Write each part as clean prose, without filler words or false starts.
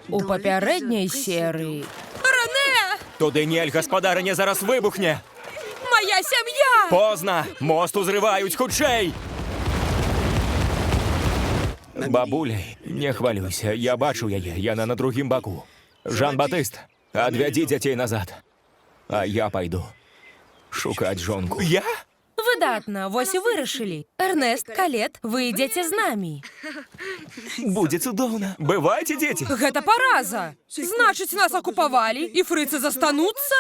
У попередній серії Рене! Туди нельга, господариня, зараз вибухне! Моя сім'я! Поздно! Мосту зривають, хутчей! Бабулі, не хвалюйся, я бачу її, яна на другім боку. Жан-Батист, отведи дітей назад. А я пойду шукать жонку. Я? видатна, вось і вирішили. Ернест, Калет, ви йдете з нами. Буде цудовно. Бывайте, дети. Гэта параза! Значыць, нас акупавалі, і фрыцы застануцца?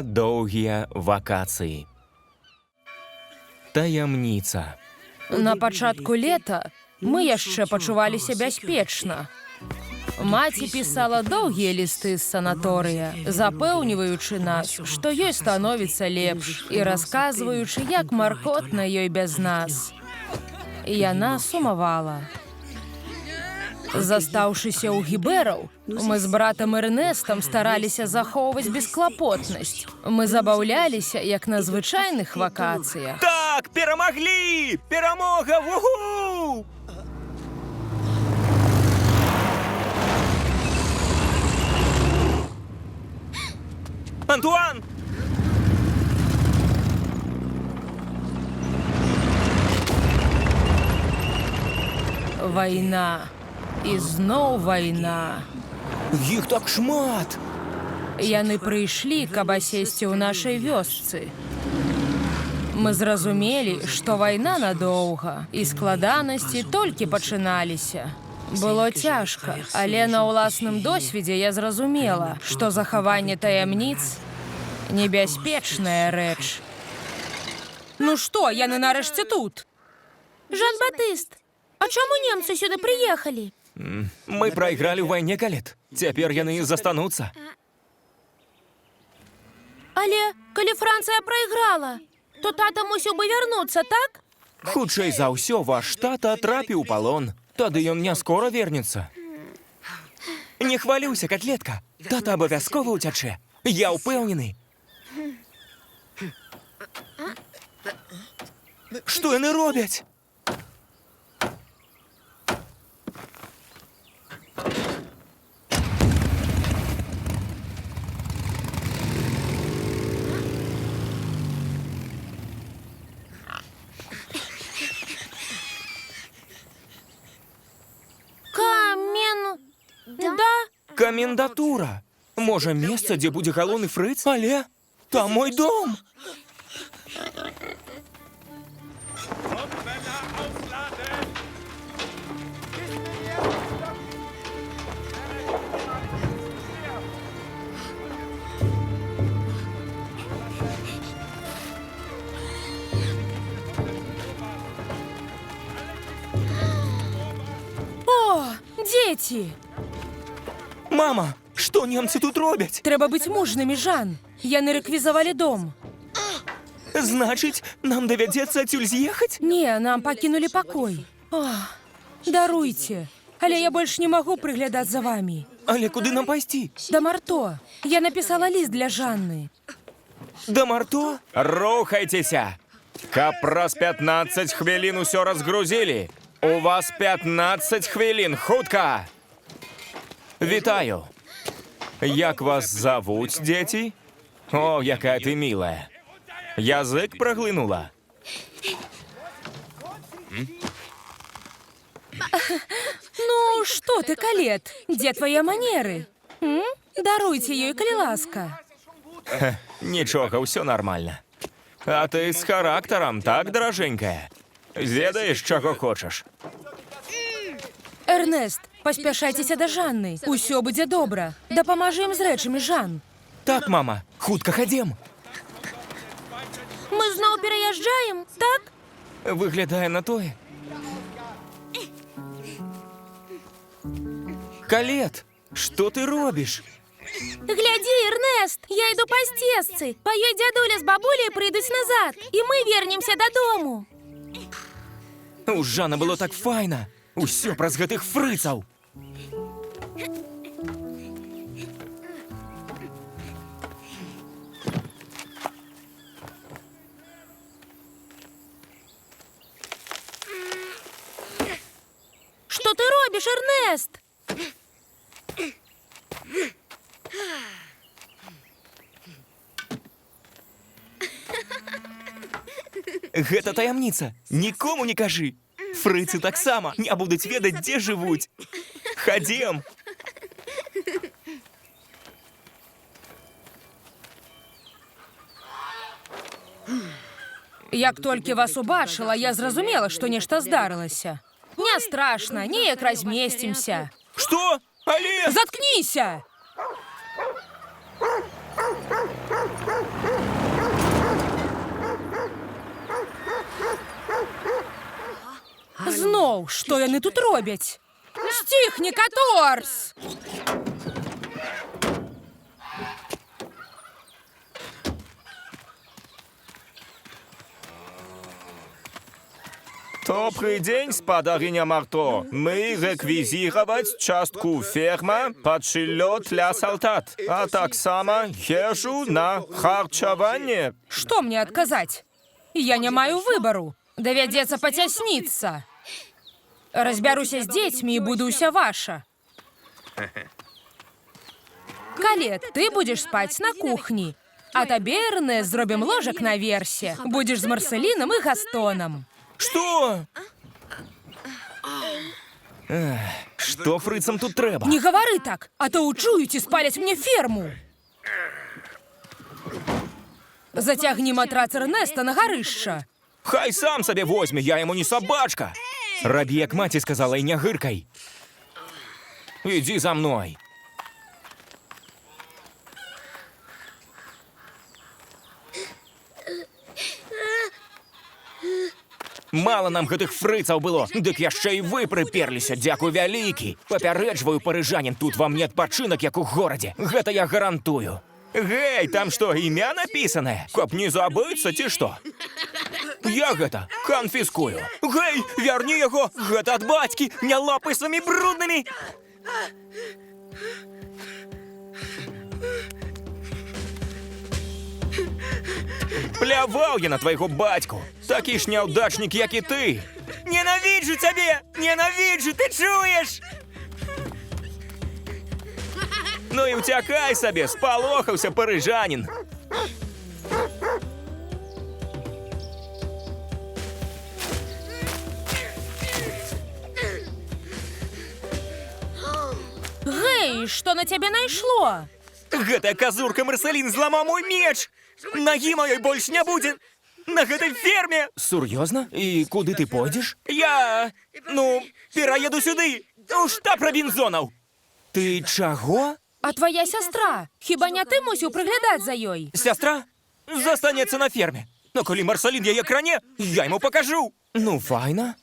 Доўгія вакацыі. Таямніца. На пачатку лета мы яшчэ пачуваліся бяспечна. Маці пісала доўгія лісты з санаторыя, запэўніваючы нас, што ёй становіцца лепш, і расказваючы, як маркотна ёй без нас. Яна сумавала. Застаўшыся ў гібераў, мы з братам Эрнестам стараліся захоўваць бесклапотнасць. Мы забаўляліся, як на звычайных вакацыях. Так, перамаглі! Перамога! Вугу! Антуан! Вайна. І зноў вайна. Іх так шмат! Яны прыйшлі, каб асесці ў нашай вёсцы. Мы зразумелі, што вайна надоўга, і складанасці толькі пачыналіся. Было цяжка, але на ўласным досведзе я зразумела, што захаванне таямніц – небяспечная рэч. Ну што, яны нарэшце тут? Жан-Батыст, а чаму немцы сюды прыехалі? Мы прайгралі ў вайне, Калет. Цяпер яны застануцца. Але калі Францыя прайграла, то тата мусіў бы вярнуцца, так? Хутчэй за ўсё, ваш тата трапіў у палон. Тады ён не скора вернецца. Не хвалюйся, котлетка. Тата абавязкова ўцячэ. Я ўпэўнены. Што яны робяць? Камендатура. Можа, месца, дзе будзе галоўны фрыц? Але там мой дом. О, дзеці! Мама, што немцы тут робяць? Трэба быць мужнымі, Жан. Яны рэквізавалі дом. Значыць, нам давядзецца адсюль з'ехаць? Не, нам пакінулі пакой. О, даруйце, але я больш не магу прыглядаць за вамі. Але куды нам пайсці? Да Марто. Я напісала ліст для Жанны. Да Марто? Рухайцеся! Каб праз 15 хвілін усё разгрузілі. У вас 15 хвілін, хутка! Вітаю! Як вас завуць, дзеці? О, якая ты мілая! Язык праглынула? Ну, што ты, Калет? Дзе твае манеры? Даруйце ёй, калі ласка. Нічога, ўсё нармальна. А ты з характарам, так, даражэнькая? Ведаеш, чаго хочаш? Эрнест, паспяшайцеся да Жанны. Усё будзе добра. Дапамажы ім з рэчамі, Жан. Так, мама, хутка хадзем. Мы зноў пераязджаем, так? Выглядае на тое. Калет, што ты робіш? Глядзі, Эрнест, я іду па сцежцы. Па ёй дзядуля з бабуляй прыйдуць назад, і мы вернемся дадому. У Жана было так файна. Усё праз гэтых фрыцаў. Што ты робіш, Эрнест? Гэта таямніца. Нікому не кажы. Фрыцы таксама не будуць ведаць, дзе жывуць. Хадзем. Як толькі вас убачыла, я зразумела, што нешта здарылася. Не страшна, неяк размесцімся. Што? Але... Заткніся! Зноў, што яны тут робяць? Сціхні, Каторс! Добрый дзень, спадарыня Марто. Мы рэквізіраваць частку ферма пад жыллё для салдат, а таксама ежу на харчаванне. Што мне адказаць? Я не маю выбару. Давядзецца пацясніцца. Разбяруся з дзецьмі і буду ўся ваша. Калет, ты будзеш спаць на кухні, а табе, Эрнест, зробім ложак наверсе. Будзеш з Марселінам і Гастоном. Што? Што фрыцам тут трэба? Не гавары так, а то учуюць і спаляць мне ферму. Зацягні матрац Эрнеста на гарышча. Хай сам сабе возьме, я яму не сабачка. Рабі, як маці сказала, і не гыркай. Ідзі за мной. Мала нам гэтых фрыцаў было, дык яшчэ і вы прыперліся, дзякуй вялікі. Папярэджваю, парыжанін, тут вам не адпачынак, як у горадзе. Гэта я гарантую. Гэй, там што, імя напісанае? Каб не забыцца, ці што? Я гэта канфіскую. Гэй, вярні яго, гэта ад бацькі, не лапай самі бруднымі. Пляваў я на твайго бацьку. Такі ж няўдачнік, як і ты. Ненавіджу цябе! Ненавіджу, ты чуеш? Ну і ўцякай сабе, спалохаўся парыжанін. Гэй, што на цябе найшло? Гэтая казурка Марселін зламаў мой меч! Нагі маёй больш не будзе! На гэтай ферме! Сур'ёзна? І куды ты пойдзеш? Я... пераеду сюды! У штаб Рабінзонаў! Ты чаго? А твая сястра? Хіба не ты мусіў прыглядаць за ёй? Сястра застанецца на ферме. Но калі Марселін яе кране, я яму пакажу. Ну, файна.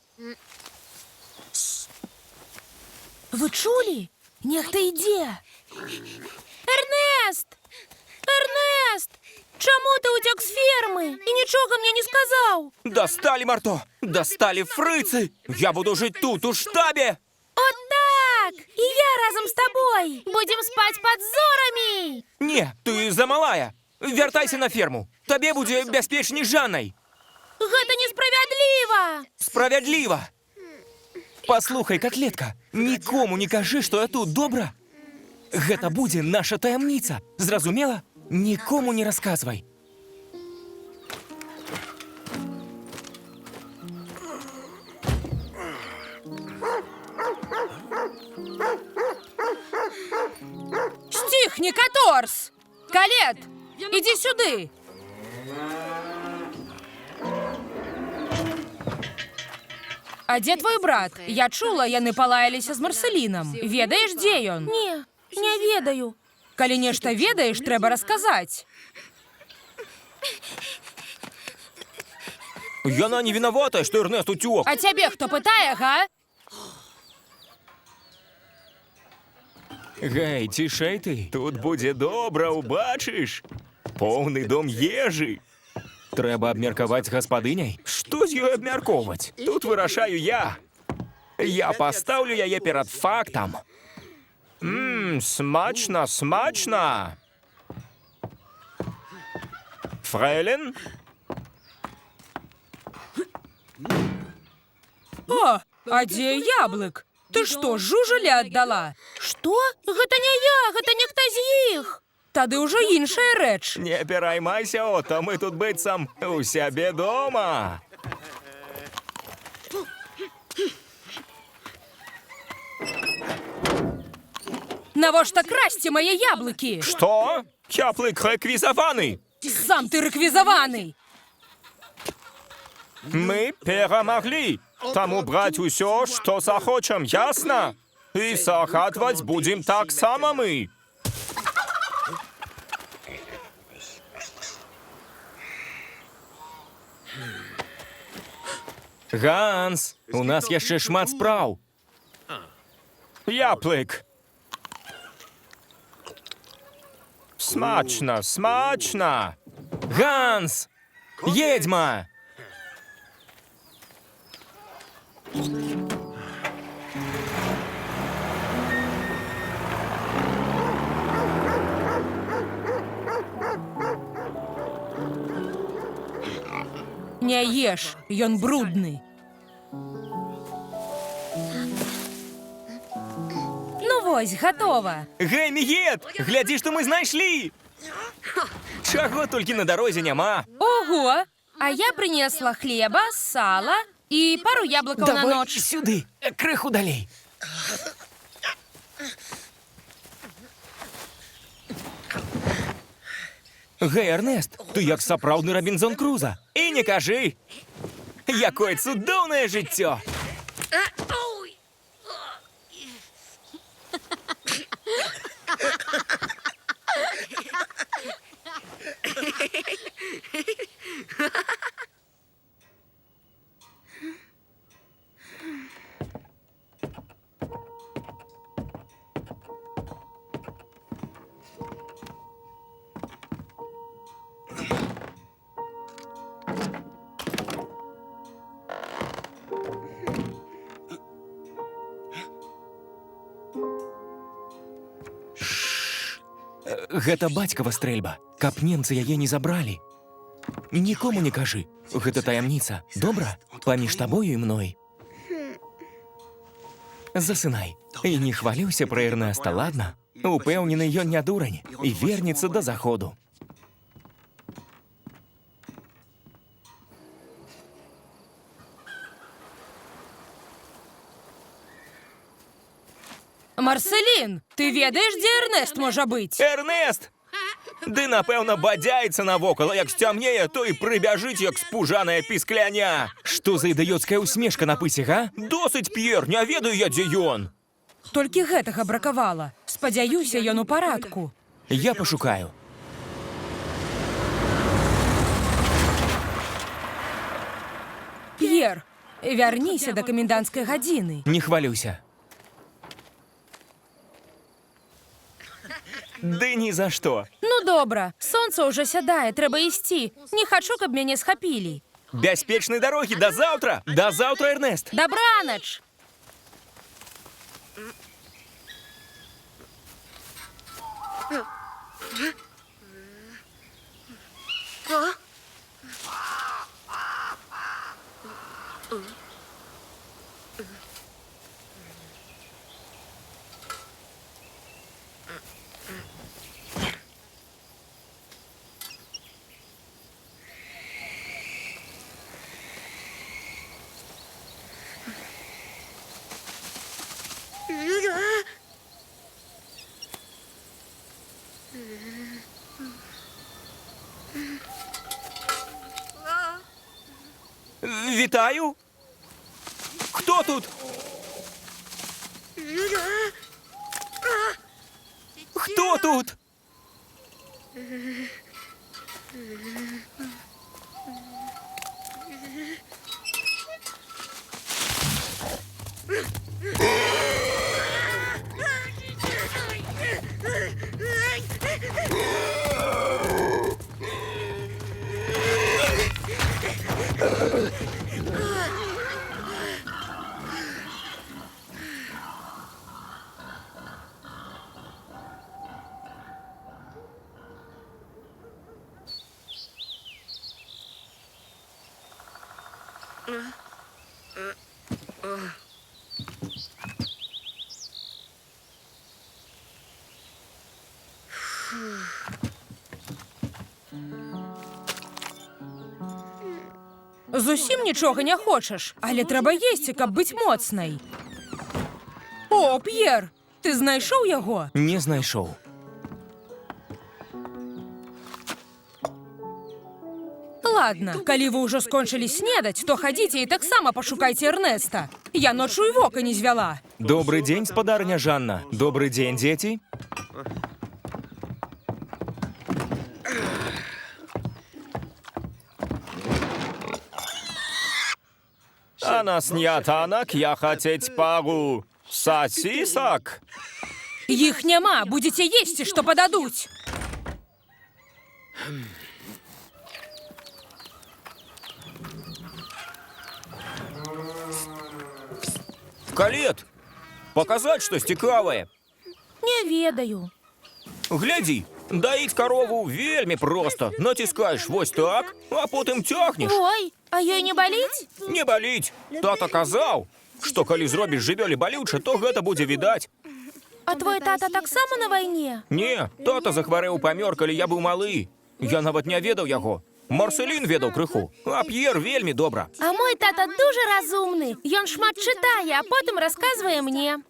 Вы чулі? Нехта ідзе. Эрнест! Эрнест! Чаму ты уцёк з фермы і нічога мне не сказаў? Дасталі, Марто! Дасталі фрыцы! Я буду жыць тут, у штабе! От так! І я разам з табой! Будзем спаць пад зорамі! Не, ты замалая! Вяртайся на ферму! Табе будзе бяспечней Жаннай! Гэта несправядліва! Справядліва! Паслухай, котлетка, нікому не кажы, што я тут, добра? Гэта будзе наша таямніца, зразумела? Нікому не расказвай. Сціхні, Каторс! Калет, ідзі сюды! А дзе твой брат? Я чула, яны палаяліся з Марселінам. Ведаеш, дзе ён? Не, не ведаю. Калі нешта ведаеш, трэба расказаць. Яна не вінаватая, што Эрнест уцёк. А цябе хто пытае, га? Гей, цішэй ты. Тут будзе добра, убачыш. Поўны дом ежы. Трэба абмеркаваць з гаспадыняй. Што з ёй абмяркоўваць? Тут вырашаю я. Я пастаўлю яе перад фактам. Смачна, смачна. Фрейлін? О, а дзе яблык? Ты што, жужелі аддала? Што? Гэта не я, гэта нехта з іх. Тады ўжо іншая рэч. Не пераймайся, ото мы тут быццам у сябе дома. Навошта красці мае яблыкі? Што? Яблык рэквізаваны. Сам ты рэквізаваны. Мы перамаглі. Таму браць усё, што захочам, ясна? І загадваць будзем таксама мы. Ганс, у нас яшчэ шмат спраў. Яблык. Смачна, смачна. Ганс! Едзьма! Не еш, ён брудны. Ну вось, гатова. Гей, Мігет, глядзі, што мы знайшлі! Чаго толькі на дарозе няма. Ого! А я принесла хлеба, сала и пару яблоков на ночь. Сюды, крыху далей. Гей, Эрнест, ты як сапраўдны Робінзон Круза. І не кажы, якое цудоўнае жыццё. Гэта бацькава стрэльба, каб немцы яе не забралі. Нікому не кажы, гэта таямніца, добра? Паміж табою і мной. Засынай. І не хвалюйся пра Эрнеста, ладна? Упэўнены, ён не дурань і вернецца да заходу. Марселін, ты ведаеш, дзе Эрнест можа быць? Эрнест! Ды, напэўна, бадзяецца навокал, а як сцямнее, то і прыбяжыць, як спужаная піскляня. Што за ідыёцкая усмешка на пысе, га? Досыць, П'ер, не ведаю я, дзе ён. Толькі гэтага бракавала. Спадзяюся, ён у парадку. Я пашукаю. П'ер, вярніся да каменданцкай гадзіны. Не хвалюйся. Ды ні за што. Ну добра, сонца ўжо сядае, трэба ісці. Не хачу, каб мяне схапілі. Бяспечнай дарогі, да заўтра! Да заўтра, Эрнест! Добранач! Вітаю! Хто тут? Хто тут? Зусім нічого не хочеш, але треба їсти, каб бути моцнай. О, П'єр, ти знайшов його? Не знайшов. Ладно, калі вы ўжо скончылі снедаць, то хадзіце і таксама пашукайце Эрнеста. Я ноччу і вока не звяла. Добрый день, спадарня Жанна. Добрый день, дети. А на снятанак я хотеть пару сосисок. Іх няма, будзеце есці, што пададуць. Калет, показать, что цікавае. Не ведаю. Глядзі, даіць корову вельмі просто. Націскаєш вось так, а потым цягнеш. Ой, а ёй не баліць? Не баліць. Тата казаў, што калі зробіш жывёле балюча, то гэта будзе відаць. А твой тата таксама на вайне? Не, тата захварэў, памёр, калі я быў малы. Я нават не ведаў яго. Марселін ведаў крыху, а П'ер вельмі добра. А мой тата дуже разумны. Ён шмат чытае, а потым расказвае мне.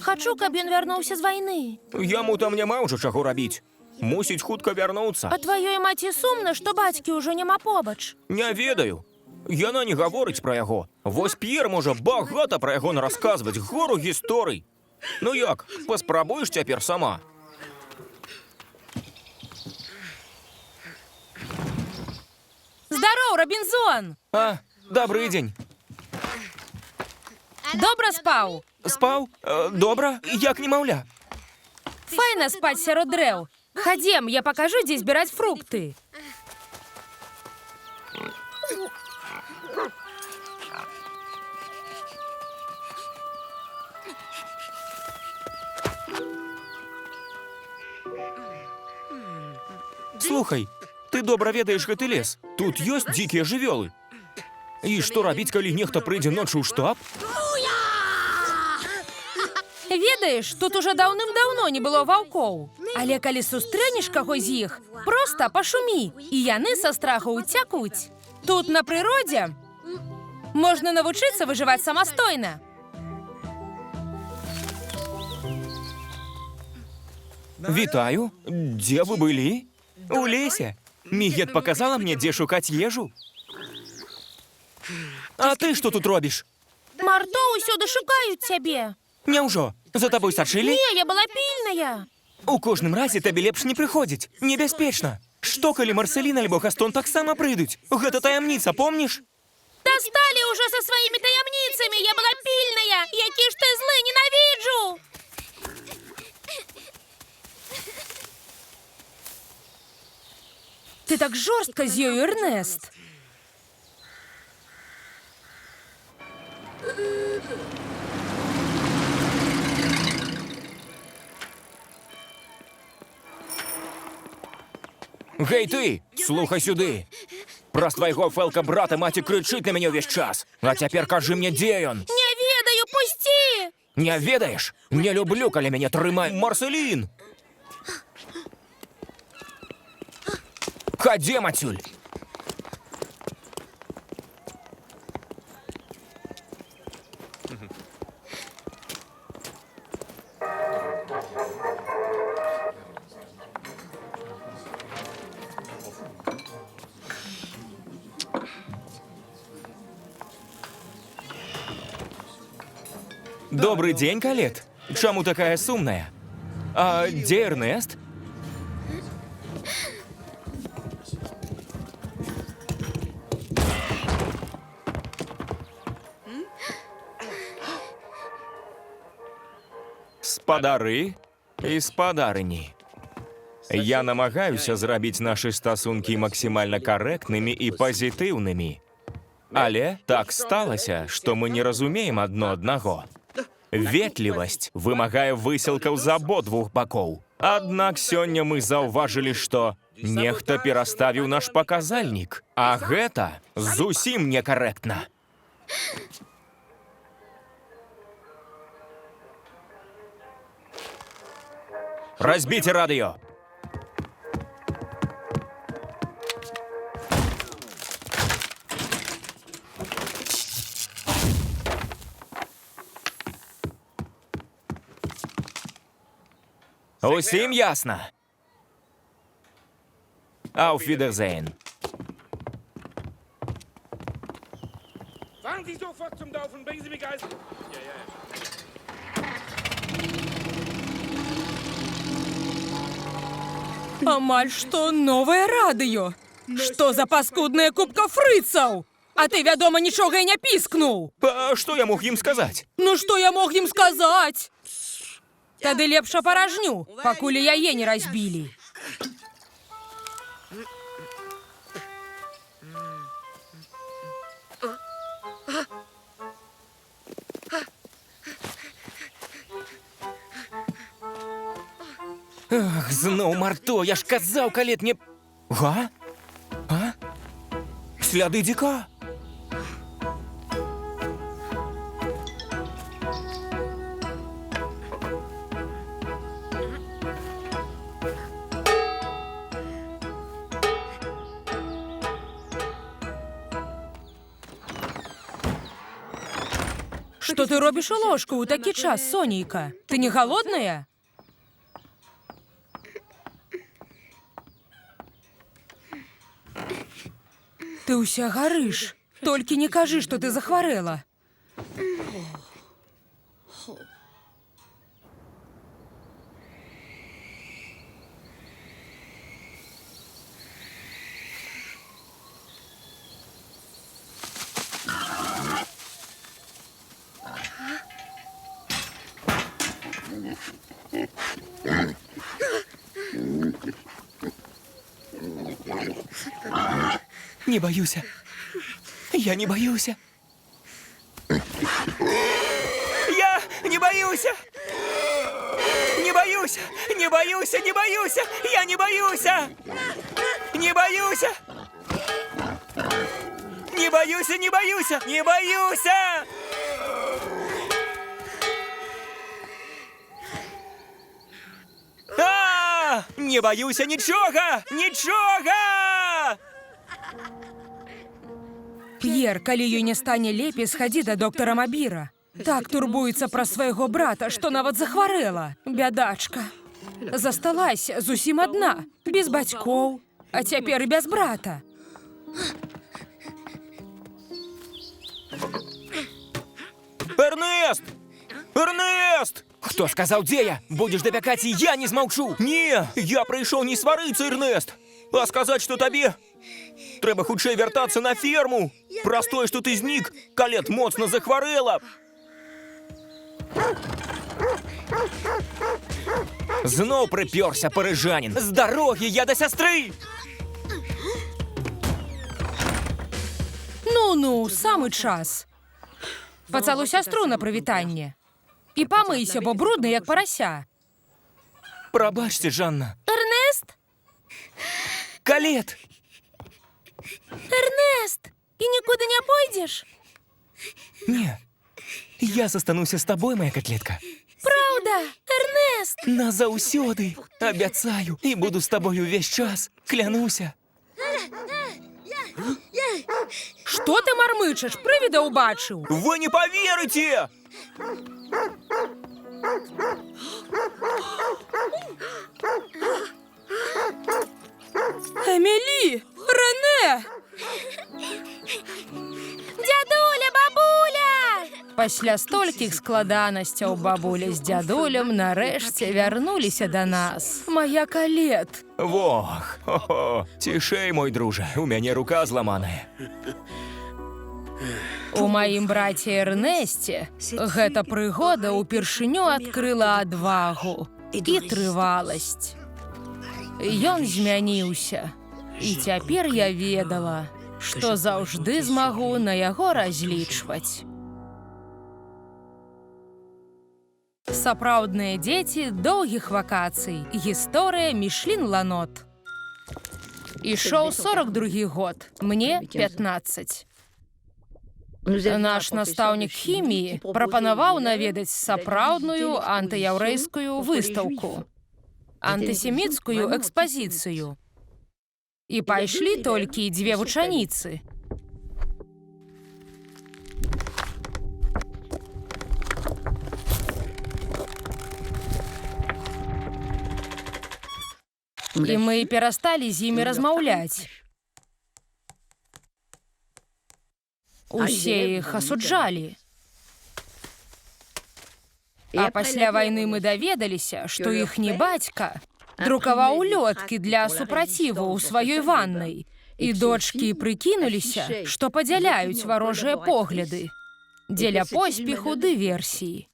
Хачу, каб ён вярнуўся з вайны. Яму там няма ўжо чаго рабіць. Мусіць хутка вярнуцца. А тваёй маці сумна, што бацькі ўжо няма побач. Не ведаю. Яна не гаворыць пра яго. Вось П'ер можа багата пра яго нарасказваць, гору гісторый. Ну як, паспрабуеш цяпер сама? Здароў, Робінзон! А, добрый дзень. Добра спаў? Спаў? Добра, як немаўля. Файна спаць сярод дрэў. Хадзем, я пакажу, дзе збіраць фрукты. Слухай, ты добра ведаеш гэты лес. Тут ёсць дзікія жывёлы. І што рабіць, калі нехта прыйдзе ноччу ў штаб? Ведаеш, тут уже даўным-даўно не было ваўкоў. Але калі сустрэнеш каго з іх, проста пашумі, і яны са страху ўцякуць. Тут на прыродзе можна навучыцца выжываць самастойна. Вітаю. Дзе вы былі? У лесе. Мігет показала мне, дзе шукаць ежу. А ты што тут робіш? Марто ўсюды шукаюць цябе. Няўжо? За табой сачылі? Не, я была пільная. У кожным разе табе лепш не прыходзіць. Небяспечна. Што калі Марселін альбо Гастон таксама прыйдуць? Гэта таямніца, помніш? Дасталі ўжо са сваімі таямніцамі. Я была пільная. Які ж ты злы, ненавіджу. Ты так жорстка з ёю, Эрнест. Гей ты, слухай сюды. Праз твайго Фэлка брата маці крычыць на мяне ўвесь час. А цяпер кажы мне, дзе ён? Не ведаю, пусці. Не ведаеш? Не люблю, калі мяне трымае Марселін. Хадзем адсюль. Добрый день, Калет. Чаму такая сумная? А дзе Эрнест? Спадары і спадарыні. Я намагаюся зрабіць нашы стасункі максімальна карэктнымі і пазітыўнымі. Але так сталася, што мы не разумеем адно аднаго. Ветлівасць вымагае высілкаў з абодвух бакоў. Аднак сёння мы заўважылі, што нехта пераставіў наш паказальнік, а гэта зусім некарэктна. Разбіце радыё! Усім ясна? Auf Wiedersehen. Fahren Sie sofort zum Dorf und bringen Sie mich Eisen. Амаль што новае радыё. Што за паскудная кубка фрыцаў? А ты, вядома, нічога і не піскнуў. А што я мог ім сказаць? Ну што я мог ім сказаць? Тады лепш апаражню, пакуль яе не разбілі. Ах, зноў марто, я ж казаў, калет не... Га? А? Сляды дзіка? Што ты робіш у ложку ў такі час, Сонейка? Ты не галодная? Ты ўся гарыш. Толькі не кажы, што ты захварэла. Не баюся. Я не баюся. Я не баюся. Не баюся. Не баюся, не баюся. Я не баюся. Не баюся. Не баюся, не баюся. Не баюся. Не баюся нічога! Нічога! П'ер, калі ёй не стане лепей, схадзі да доктара Мабіра. Так турбуецца пра свайго брата, што нават захварэла. Бядачка. Засталася зусім адна, без бацькоў, а цяпер і без брата. Эрнест! Эрнест! Хто сказаў, дзе я? Будзеш дапякаць, і я не змаўчу. Не, я прыйшоў не сварыцца, Эрнест, а сказаць, што табе трэба хутчэй вяртацца на ферму. Праз тое, што ты знік, калет моцна захварэла. Зноў прыпёрся парыжанін. З дарогі я да сястры! Ну-ну, самы час. Пацалуй сястру на прывітанне. І памыйся, бо брудны, як парася. Прабачце, Жанна. Эрнест? Калет! Эрнест! І нікуды не пойдзеш? Не, я застануся з табой, моя котлетка. Праўда, Эрнест! Назаўсёды, абяцаю, і буду з табою ўвесь час, клянуся. Што ты мармычаш? Прывіда ўбачыў. Вы не поверыце! Эмілі! Рэнэ! Дзядуля, бабуля! Пасля столькіх складанасцяў бабуля з дзядулем нарэшце вярнуліся да нас. Моя калет. Вох, хо-хо, цішэй, мой дружа, у мяне рука зламаная. У маім браце Эрнесце гэта прыгода ўпершыню адкрыла адвагу і трываласць. Ён змяніўся, і цяпер я ведала, што заўжды змагу на яго разлічваць. Сапраўдныя дзеці доўгіх вакацый. Гісторыя Мішлін Ланот. Ішоў 42-й год. Мне 15. Наш настаўнік хіміі прапанаваў наведаць сапраўдную антыяўрэйскую выстаўку, антысеміцкую экспазіцыю. І пайшлі толькі 2 вучаніцы. І мы перасталі з імі размаўляць. Усе іх асуджалі. А пасля вайны мы даведаліся, што іхні бацька друкаваў улёткі для супраціву ў сваёй ваннай. І дочкі прыкінуліся, што падзяляюць варожыя погляды дзеля поспеху дыверсіі.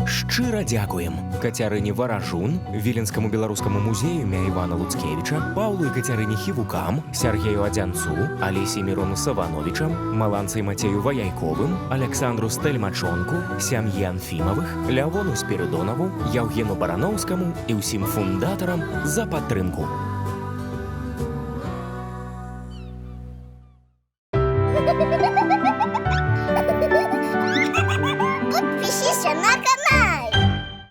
Шчыра дзякуем Кацярыне Варажун, Віленскаму беларускаму музею імя Івана Луцкевіча, Паўлу і Кацярыне Хівукам, Сяргею Адзянцу, Алесе Мірону Савановічам, Маланцы Мацею Ваяйковым, Александру Стэльмачонку, сям'і Анфімавых, Лявону Спірыдонаву, Яўгену Бараноўскаму і ўсім фундатарам за падтрымку.